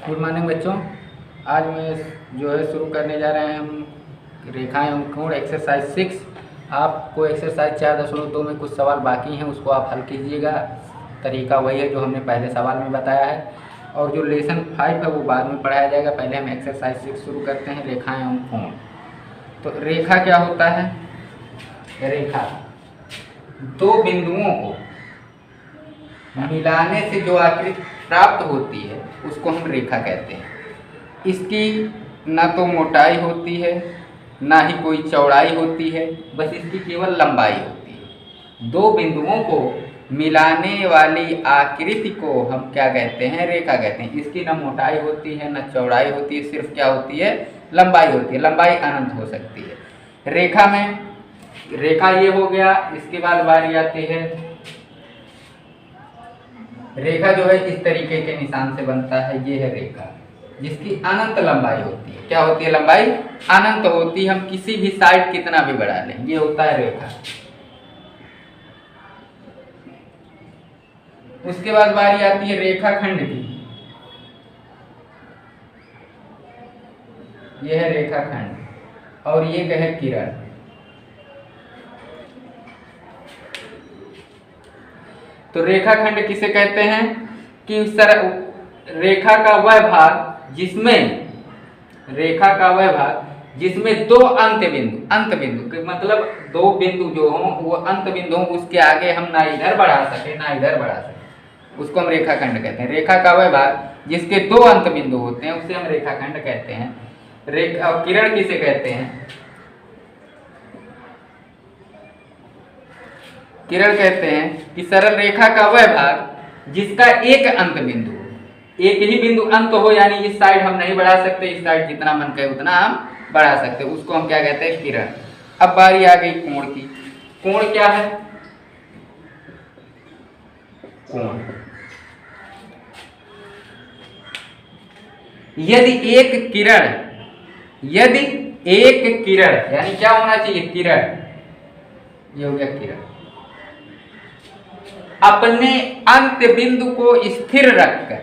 Good morning बच्चों। आज मैं जो है शुरू करने जा रहे हैं हम रेखाएं एवं कोण एक्सरसाइज 6। आपको एक्सरसाइज 4.2 में कुछ सवाल बाकी हैं, उसको आप हल कीजिएगा। तरीका वही है जो हमने पहले सवाल में बताया है, और जो लेसन 5 है वो बाद में पढ़ाया जाएगा। पहले हम एक्सरसाइज 6 शुरू करते हैं, रेखाएं एवं कोण। तो रेखा क्या होता है? रेखा दो बिंदुओं को मिलाने से जो आकृति प्राप्त होती है उसको हम रेखा कहते हैं। इसकी ना तो मोटाई होती है ना ही कोई चौड़ाई होती है, बस इसकी केवल लंबाई होती है। दो बिंदुओं को मिलाने वाली आकृति को हम क्या कहते हैं? रेखा कहते हैं। इसकी ना मोटाई होती है ना चौड़ाई होती है, सिर्फ क्या होती है? लंबाई होती है। लंबाई अनंत हो सकती है। रेखा में रेखा ये हो गया। इसके बाद बारी आती है, रेखा जो है इस तरीके के निशान से बनता है। ये है रेखा जिसकी अनंत लंबाई होती है। क्या होती है? लंबाई अनंत होती है। हम किसी भी साइड कितना भी बढ़ा लें, ये होता है रेखा। उसके बाद बारी आती है रेखाखंड की। यह है रेखाखंड और ये है किरण। तो रेखाखंड किसे कहते हैं? कि रेखा का वह भाग जिसमें दो अंत बिंदु मतलब दो बिंदु जो हों वो अंत बिंदु हों, उसके आगे हम ना इधर बढ़ा सके ना इधर बढ़ा सके, उसको हम रेखाखंड कहते हैं। रेखा का वह भाग जिसके दो अंत बिंदु होते हैं उसे हम रेखाखंड कहते हैं। रेखा और किरण किसे कहते हैं? किरण कहते हैं कि सरल रेखा का वह भाग जिसका एक अंत बिंदु हो, एक ही बिंदु अंत हो, यानी इस साइड हम नहीं बढ़ा सकते, इस साइड जितना मन करे उतना हम बढ़ा सकते, उसको हम क्या कहते हैं? किरण। अब बारी आ गई कोण की। कोण क्या है? कोण यदि एक किरण यानी क्या होना चाहिए? किरण। ये हो गया किरण। अपने अंत बिंदु को स्थिर रखकर,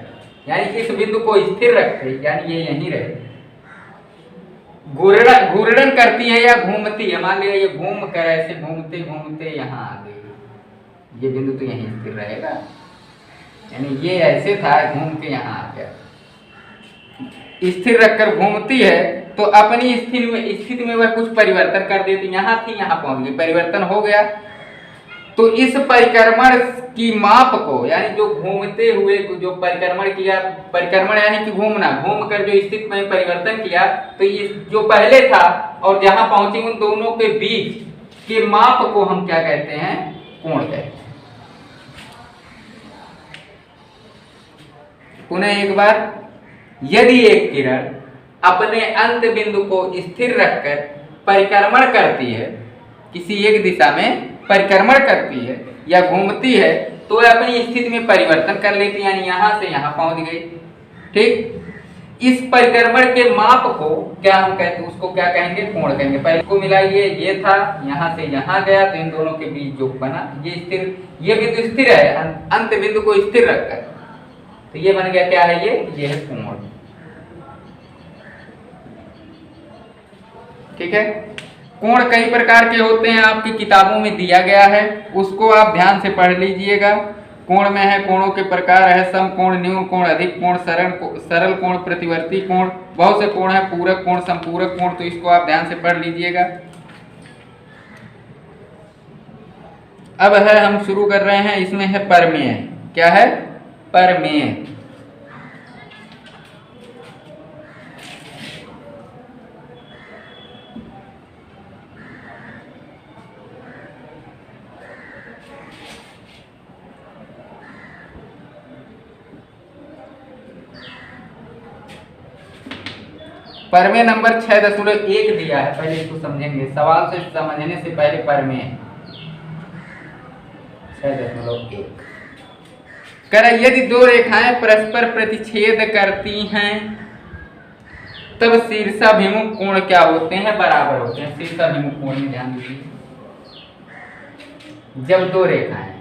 यानी इस बिंदु को स्थिर रखे, यानी ये यहीं रहे, घूर्णन करती है या घूमती है। मान लिया ये घूम कर ऐसे घूमते घूमते यहाँ आ गई, ये बिंदु तो यहीं स्थिर रहेगा, यानी ये ऐसे था घूम के यहाँ आ गया। स्थिर रखकर घूमती है तो अपनी स्थिति में वह कुछ परिवर्तन कर देती। यहाँ थी यहाँ पहुंच गई, परिवर्तन हो गया। तो इस परिक्रमण की माप को, यानी जो घूमते हुए जो परिक्रमण किया, परिक्रमण यानी कि घूमना, घूम कर जो स्थिति में परिवर्तन किया, तो इस जो पहले था और जहां पहुंची उन दोनों के बीच के माप को हम क्या कहते हैं? कोण कहते हैं। पुनः एक बार, यदि एक किरण अपने अंत बिंदु को स्थिर रखकर परिक्रमण करती है, किसी एक दिशा में परिक्रमण करती है या घूमती है, तो वह अपनी स्थिति में परिवर्तन कर लेती है, यानी यहां से यहां पहुंच गई। ठीक, इस परिक्रमण के माप को क्या हम कहते हैं? उसको क्या कहेंगे? कोण कहेंगे। पहले को मिलाइए, ये था, यहां से यहां गया, तो इन दोनों के बीच जो बना ये स्थिर, ये बिंदु स्थिर है, अंत बिंदु को स्थिर रखकर, तो ये बन गया क्या है? ये है कोण। ठीक है। कोण कई प्रकार के होते हैं, आपकी किताबों में दिया गया है, उसको आप ध्यान से पढ़ लीजिएगा। कोण में है, कोणों के प्रकार है, समकोण, न्यून कोण, अधिक कोण, सरल कोण, प्रतिवर्ती कोण, बहुत से कोण है, पूरक कोण, संपूरक कोण, तो इसको आप ध्यान से पढ़ लीजिएगा। अब है, हम शुरू कर रहे हैं, इसमें है परमेय। क्या है? परमेय। परमेय नंबर 6.1 दिया है, पहले इसको समझेंगे, सवाल से समझने से पहले परमेय 6.1 कह रहा, यदि दो रेखाएं परस्पर प्रतिच्छेद करती हैं तब शीर्षाभिमुख कोण क्या होते हैं? बराबर होते हैं। शीर्षाभिमुख कोण में ध्यान दीजिए, जब दो रेखाएं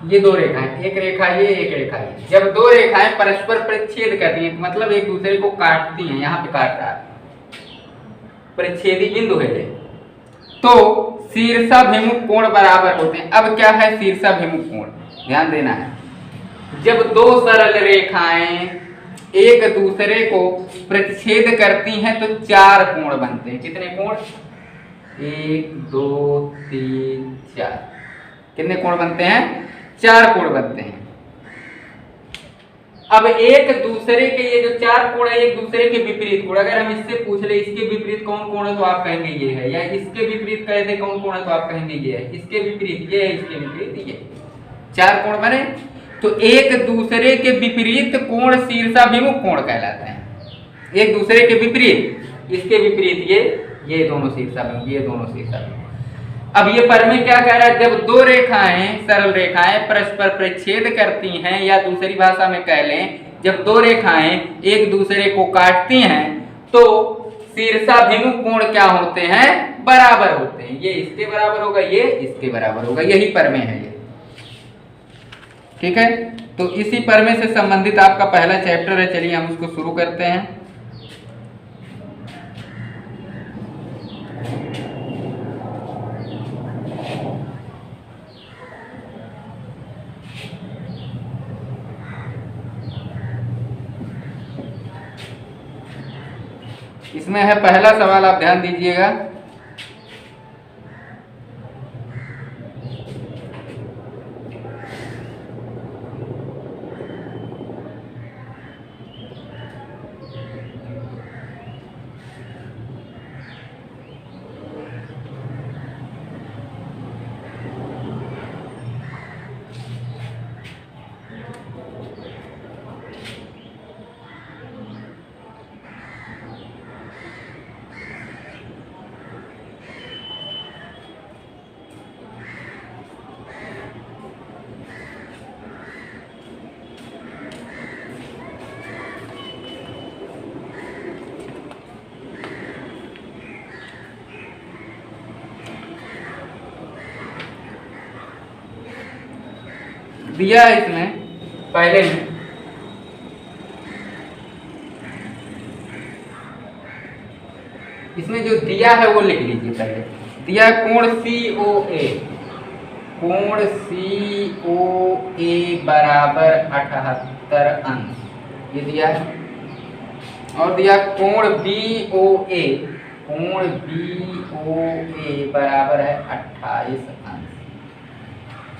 ये दो रेखाएं, एक रेखा ये, एक रेखा ये। जब दो रेखाएं परस्पर परिच्छेद करती हैं, मतलब एक दूसरे को काटती हैं, यहाँ पे काट रहा है, परिच्छेदी बिंदु है ये, तो शीर्षाभिमुख कोण बराबर होते हैं। अब क्या है शीर्षाभिमुख कोण, ध्यान देना है। जब दो सरल रेखाएं एक दूसरे को प्रतिच्छेद करती हैं तो चार कोण बनते हैं। कितने कोण? 1 2 3 4। कितने कोण बनते हैं? 4 कोण बनते हैं। अब एक दूसरे के ये जो 4 कोण है, एक दूसरे के विपरीत कोण, अगर हम इससे पूछ ले इसके विपरीत कौन कोण है तो आप कहेंगे ये है, या इसके विपरीत कह दे कौन कोण है तो आप कहेंगे ये है, इसके विपरीत ये है, इसके विपरीत ये। 4 कोण बने तो एक दूसरे के विपरीत कोण शीर्षाभिमुख कोण कहलाते हैं। एक दूसरे के विपरीत, इसके विपरीत ये दोनों शीर्षाभिमुख, ये दोनों शीर्षाभिमुख। अब ये प्रमेय क्या कह रहा है? जब दो रेखाएं, सरल रेखाएं परस्पर परिच्छेद करती हैं, या दूसरी भाषा में कह लें जब दो रेखाएं एक दूसरे को काटती हैं तो शीर्षाभिमुख कोण क्या होते हैं? बराबर होते हैं। ये इसके बराबर होगा, ये इसके बराबर होगा। यही प्रमेय है ये, ठीक है। तो इसी प्रमेय से संबंधित आपका पहला चैप्टर है। चलिए हम उसको शुरू करते हैं। इसमें है पहला सवाल, आप ध्यान दीजिएगा। दिया है इसमें पहले में, इसमें जो दिया है वो लिख लीजिए पहले। दिया कोण COA, कोण COA बराबर 78 अंश, ये दिया है। और दिया कोण BOA, कोण BOA बराबर है 28 अंश।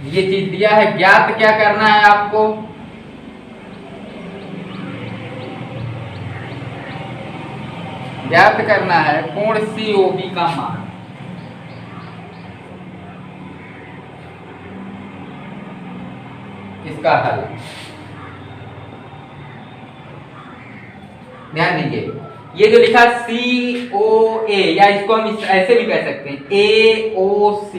ये चीज दिया है। ज्ञात क्या करना है आपको? ज्ञात करना है कोण COB का मान। इसका हल ध्यान दीजिए। ये जो लिखा COA, या इसको हम ऐसे भी कह सकते हैं AOC,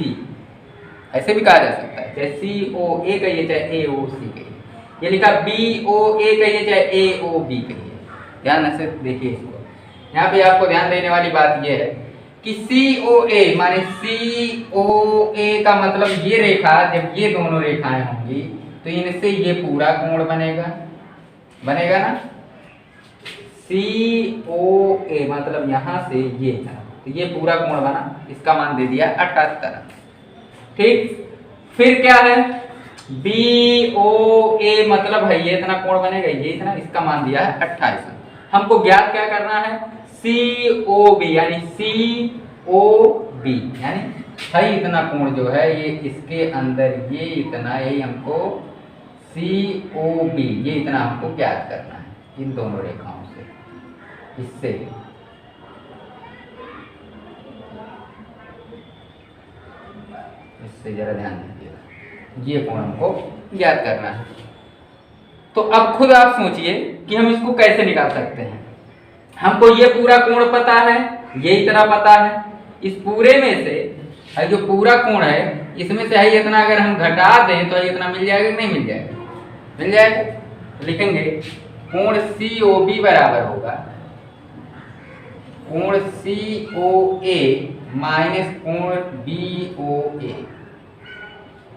ऐसे भी कहा जा सकता है, चाहे COA कहिए चाहे AOC कहिए। ये लिखा BOA कहिए चाहे AOB कहिए। ध्यान से देखिए इसको। यहाँ पे आपको ध्यान देने वाली बात ये है कि COA माने COA का मतलब ये रेखा, जब ये दोनों रेखाएं होंगी तो इनसे ये पूरा कोण बनेगा, बनेगा ना। COA मतलब यहाँ से ये था, तो ये पूरा कोण बना। इसका मान दे दिया 78, ठीक। फिर क्या है? BOA मतलब है ये इतना कोण बनेगा, ये इतना, इसका मान दिया है 28। हमको ज्ञात क्या करना है? COB यानी COB यानी है इतना कोण जो है ये इसके अंदर ये इतना, यही हमको COB ये इतना हमको ज्ञात करना है इन दोनों रेखाओं से। इससे जरा ध्यान दीजिएगा, ये कोण हमको ज्ञात करना है। तो अब खुद आप सोचिए कि हम इसको कैसे निकाल सकते हैं। हमको ये पूरा कोण पता है, ये इतना पता है। इस पूरे में से जो पूरा कोण है इसमें से है इतना, अगर हम घटा दें तो इतना मिल जाएगा कि नहीं मिल जाएगा? मिल जाएगा। लिखेंगे कोण COB बराबर होगा कोण COA माइनस कोण BOA।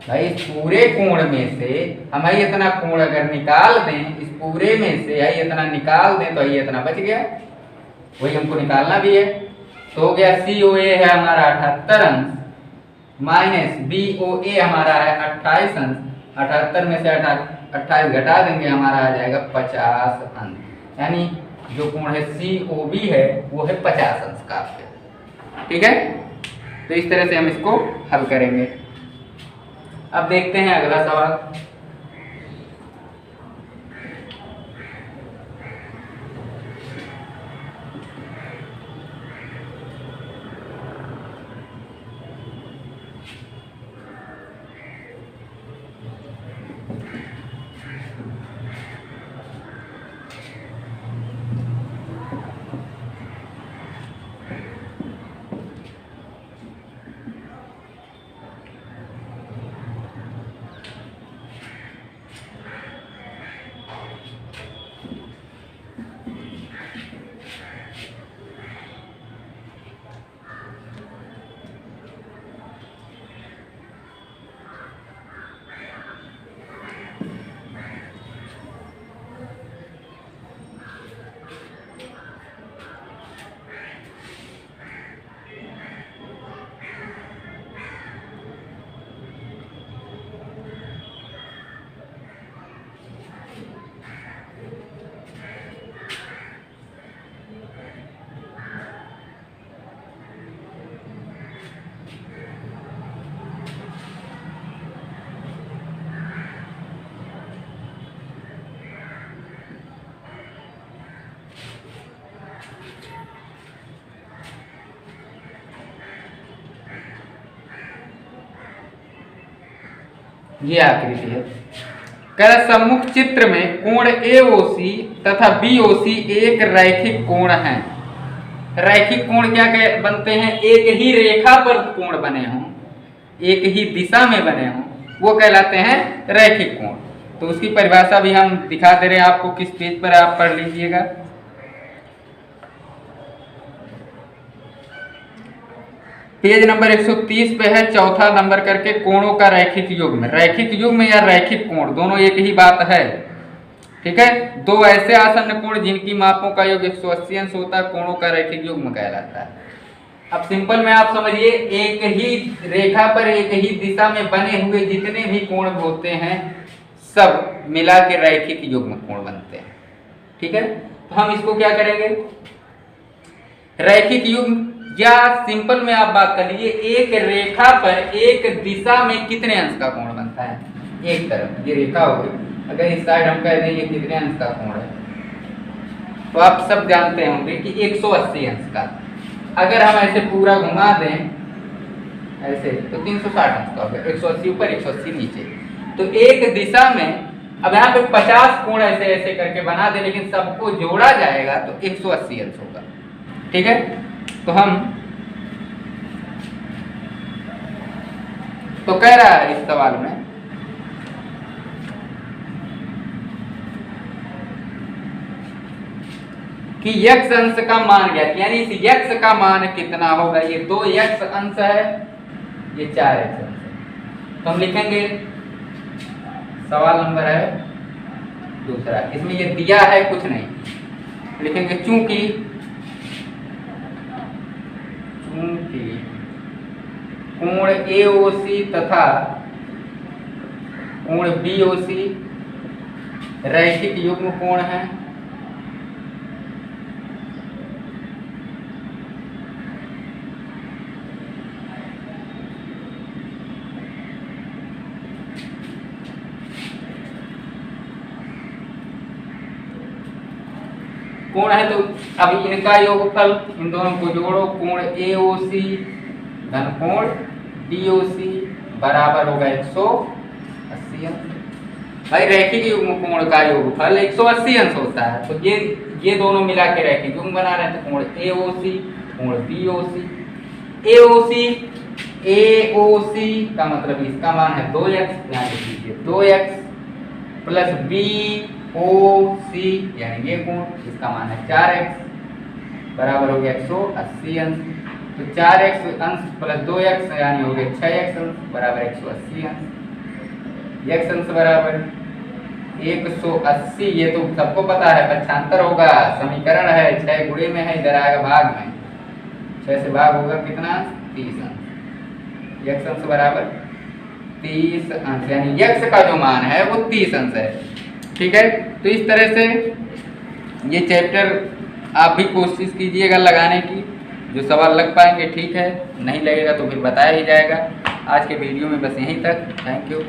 भाई इस पूरे कोण में से हम भाई इतना कोण अगर निकाल दें, इस पूरे में से भाई इतना निकाल दें तो ये इतना बच गया, वही हमको निकालना भी है। तो हो गया COA है हमारा 78 अंश माइनस BOA हमारा है 28 अंश। 78 में से 28 घटा देंगे, हमारा आ जाएगा 50 अंश। यानी जो कोण है COB है वो है 50 अंश का। ठीक है, तो इस तरह से हम इसको हल करेंगे। अब देखते हैं अगला सवाल। ये आकृति है। कह सम्मुख चित्र में कोण AOC तथा BOC एक रैखिक कोण है। रैखिक कोण क्या बनते हैं? एक ही रेखा पर कोण बने हों, एक ही दिशा में बने हों, वो कहलाते हैं रैखिक कोण। तो उसकी परिभाषा भी हम दिखा दे रहे हैं आपको, किस पेज पर आप पढ़ लीजिएगा। पेज नंबर 130 पे है, चौथा नंबर करके कोणों का रैखिक युग्म। रैखिक युग्म या रैखिक कोण दोनों एक ही बात है। ठीक है, दो ऐसे आसन्न कोण जिनकी मापों का योग 180 अंश होता है, कोणों का रैखिक युग्म कहलाता है। अब सिंपल में आप समझिए, एक ही रेखा पर एक ही दिशा में बने हुए जितने भी कोण होते हैं सब मिला के रैखिक युग्म कोण बनते हैं। ठीक है, तो हम इसको क्या करेंगे, रैखिक युग्म या सिंपल में आप बात कर लीजिए, एक रेखा पर एक दिशा में कितने अंश का कोण बनता है। एक तरफ ये रेखा होगी, अगर इस साइड हम कह दें ये कितने अंश का कोण है, तो आप सब जानते होंगे कि 180 अंश का। अगर हम ऐसे पूरा घुमा दें ऐसे तो 360 अंश का होगा, 180 ऊपर 180 नीचे। तो एक दिशा में अब यहाँ पे 50 कोण ऐसे ऐसे करके बना दे, लेकिन सबको जोड़ा जाएगा तो 180 अंश होगा। ठीक है, तो हम तो कह रहा है इस सवाल में कि x अंश का मान ज्ञात, यानी इस x का मान कितना होगा। ये 2x अंश है, ये 4x अंश है। तो हम लिखेंगे, सवाल नंबर है दूसरा, इसमें ये दिया है कुछ नहीं, लिखेंगे चूंकि कोण AOC तथा कोण BOC रैखिक युग्म कोण है, कोण है। तो अब इनका योगफल, इन दोनों को जोड़ो, कोण AOC धन कोण BOC बराबर होगा 180 अंश। भाई रैखिक युग्म कोण का योगफल 180 अंश होता है, तो ये दोनों मिला के रैखिक युग्म बना रहे हैं। तो कोण AOC कोण BOC, AOC का मतलब इसका मान है 2x, यहाँ लिख लीजिए 2x प्लस OC यानी ये कोण, इसका मान है 4x बराबर हो गया 180 अंश। तो 4x अंश प्लस 2x यानी हो गया 6x अंश बराबर 180 अंश। x अंश बराबर 180, ये तो सबको पता है, पक्षांतर होगा, समीकरण है, 6 गुणे में है, इधर आएगा भाग में, 6 से भाग होगा कितना 30 अंश। x अंश बराबर 30 अंश यानी x का जो मान है वो 30 अंश है। ठीक है, तो इस तरह से ये चैप्टर आप भी कोशिश कीजिएगा लगाने की, जो सवाल लग पाएंगे ठीक है, नहीं लगेगा तो फिर बताया ही जाएगा। आज के वीडियो में बस यहीं तक, थैंक यू।